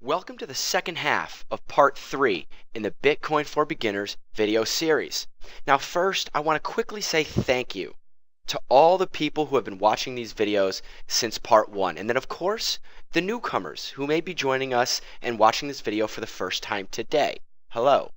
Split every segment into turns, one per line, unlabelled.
Welcome to the second half of part 3 in the Bitcoin for Beginners video series. Now first, I want to quickly say thank you to all the people who have been watching these videos since part 1, and then of course, the newcomers who may be joining us and watching this video for the first time today. Hello.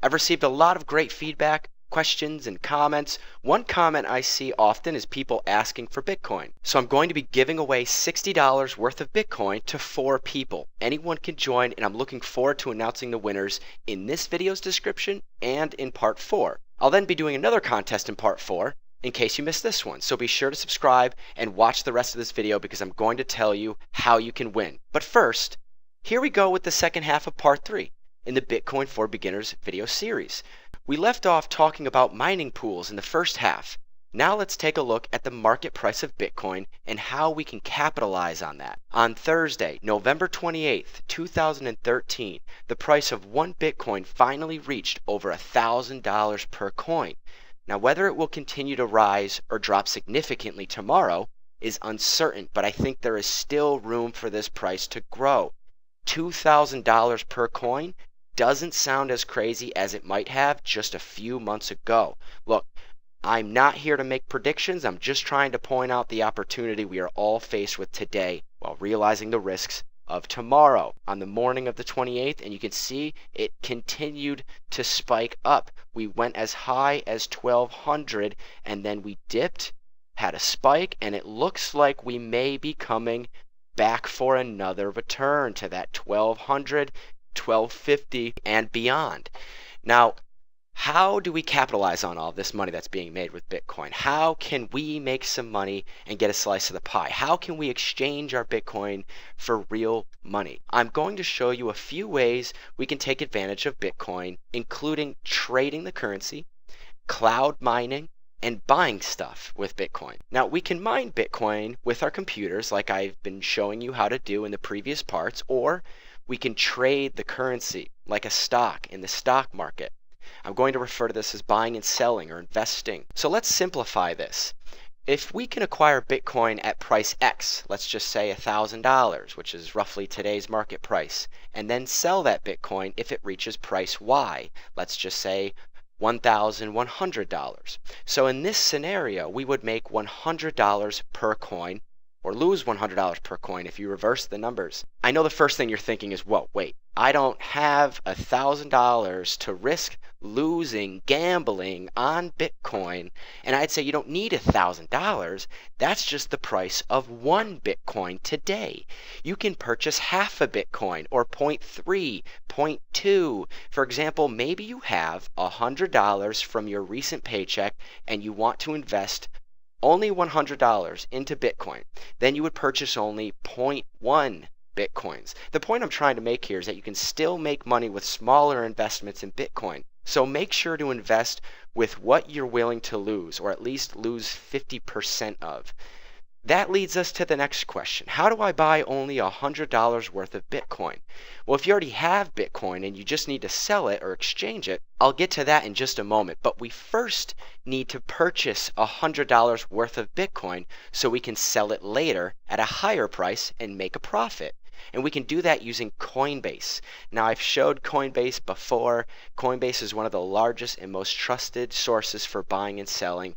I've received a lot of great feedback, questions, and comments. One comment I see often is people asking for Bitcoin. So I'm going to be giving away $60 worth of Bitcoin to 4 people. Anyone can join, and I'm looking forward to announcing the winners in this video's description and in part 4. I'll then be doing another contest in part 4 in case you missed this one. So be sure to subscribe and watch the rest of this video because I'm going to tell you how you can win. But first, here we go with the second half of part 3 in the Bitcoin for Beginners video series. We left off talking about mining pools in the first half. Now let's take a look at the market price of Bitcoin and how we can capitalize on that. On Thursday, November 28th, 2013, the price of one Bitcoin finally reached over $1,000 per coin. Now whether it will continue to rise or drop significantly tomorrow is uncertain, but I think there is still room for this price to grow. $2,000 per coin doesn't sound as crazy as it might have just a few months ago. Look, I'm not here to make predictions. I'm just trying to point out the opportunity we are all faced with today while realizing the risks of tomorrow. On the morning of the 28th, and you can see it continued to spike up. We went as high as 1,200 and then we dipped, had a spike, and it looks like we may be coming back for another return to that 1,200, 1,250 and beyond. Now, how do we capitalize on all this money that's being made with Bitcoin? How can we make some money and get a slice of the pie? How can we exchange our Bitcoin for real money? I'm going to show you a few ways we can take advantage of Bitcoin, including trading the currency, cloud mining, and buying stuff with Bitcoin. Now, we can mine Bitcoin with our computers like I've been showing you how to do in the previous parts, or we can trade the currency like a stock in the stock market. I'm going to refer to this as buying and selling or investing. So let's simplify this. If we can acquire Bitcoin at price X, let's just say $1,000, which is roughly today's market price, and then sell that Bitcoin if it reaches price Y, let's just say $1,100. So in this scenario, we would make $100 per coin, or lose $100 per coin if you reverse the numbers. I know the first thing you're thinking is, whoa, wait, I don't have $1,000 to risk losing gambling on Bitcoin. And I'd say you don't need $1,000. That's just the price of one Bitcoin today. You can purchase half a Bitcoin or 0.3, 0.2. For example, maybe you have $100 from your recent paycheck and you want to invest only $100 into Bitcoin. Then you would purchase only 0.1 Bitcoins. The point I'm trying to make here is that you can still make money with smaller investments in Bitcoin. So make sure to invest with what you're willing to lose, or at least lose 50% of. That leads us to the next question. How do I buy only $100 worth of Bitcoin? Well, if you already have Bitcoin and you just need to sell it or exchange it, I'll get to that in just a moment. But we first need to purchase $100 worth of Bitcoin so we can sell it later at a higher price and make a profit. And we can do that using Coinbase. Now, I've showed Coinbase before. Coinbase is one of the largest and most trusted sources for buying and selling,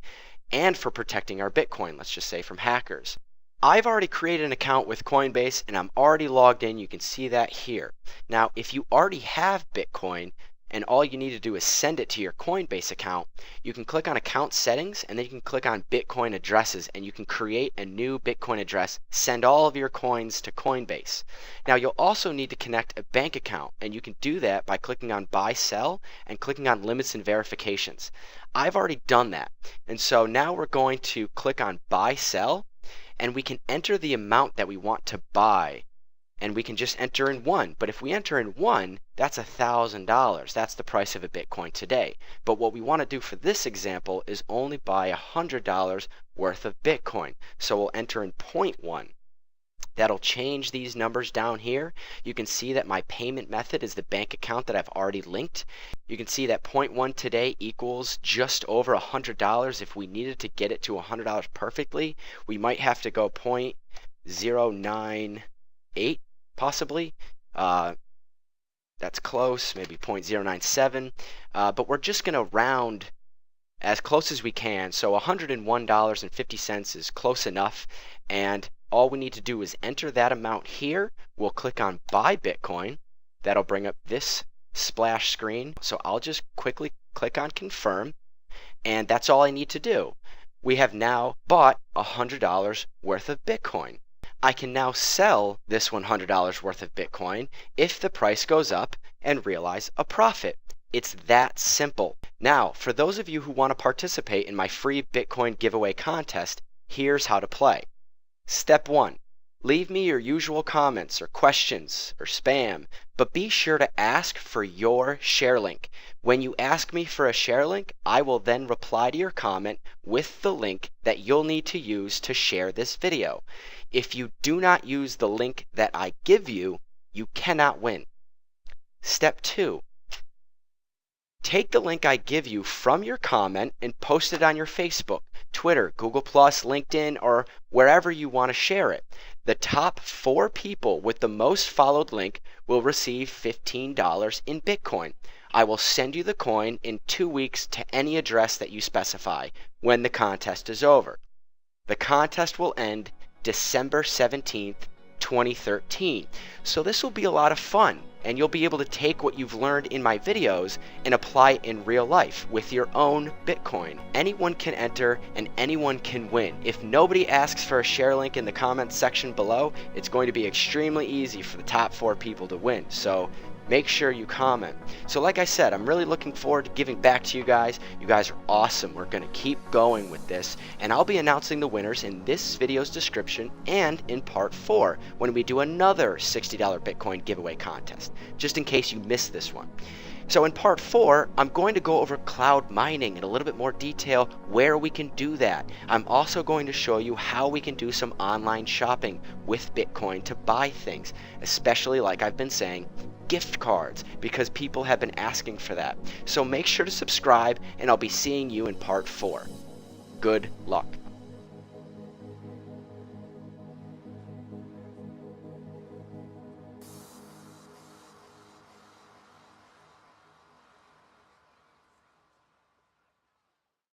and for protecting our Bitcoin, let's just say, from hackers. I've already created an account with Coinbase and I'm already logged in. You can see that here. Now, if you already have Bitcoin and all you need to do is send it to your Coinbase account, you can click on account settings and then you can click on Bitcoin addresses and you can create a new Bitcoin address, send all of your coins to Coinbase. Now, you'll also need to connect a bank account, and you can do that by clicking on buy sell and clicking on limits and verifications. I've already done that, and so now we're going to click on buy sell and we can enter the amount that we want to buy, and we can just enter in 1. But if we enter in 1, that's $1,000. That's the price of a Bitcoin today. But what we want to do for this example is only buy $100 worth of Bitcoin. So we'll enter in 0.1. That'll change these numbers down here. You can see that my payment method is the bank account that I've already linked. You can see that 0.1 today equals just over $100. If we needed to get it to $100 perfectly, we might have to go 0.098 possibly. That's close, maybe 0.097, but we're just going to round as close as we can. So $101.50 is close enough, and all we need to do is enter that amount here. We'll click on Buy Bitcoin. That'll bring up this splash screen. So I'll just quickly click on Confirm, and that's all I need to do. We have now bought $100 worth of Bitcoin. I can now sell this $100 worth of Bitcoin if the price goes up and realize a profit. It's that simple. Now, for those of you who want to participate in my free Bitcoin giveaway contest, here's how to play. Step 1. Leave me your usual comments or questions or spam, but be sure to ask for your share link. When you ask me for a share link, I will then reply to your comment with the link that you'll need to use to share this video. If you do not use the link that I give you, you cannot win. Step 2. Take the link I give you from your comment and post it on your Facebook, Twitter, Google+, LinkedIn, or wherever you want to share it. The top 4 people with the most followed link will receive $15 in Bitcoin. I will send you the coin in 2 weeks to any address that you specify when the contest is over. The contest will end December 17th, 2013. So this will be a lot of fun, and you'll be able to take what you've learned in my videos and apply it in real life with your own Bitcoin. Anyone can enter and anyone can win. If nobody asks for a share link in the comments section below, it's going to be extremely easy for the top 4 people to win. So make sure you comment. So like I said, I'm really looking forward to giving back to you guys. You guys are awesome. We're going to keep going with this, and I'll be announcing the winners in this video's description and in part 4 when we do another $60 Bitcoin giveaway contest, just in case you missed this one. So in part 4, I'm going to go over cloud mining in a little bit more detail, where we can do that. I'm also going to show you how we can do some online shopping with Bitcoin to buy things, especially, like I've been saying, gift cards, because people have been asking for that. So make sure to subscribe, and I'll be seeing you in part 4. Good luck.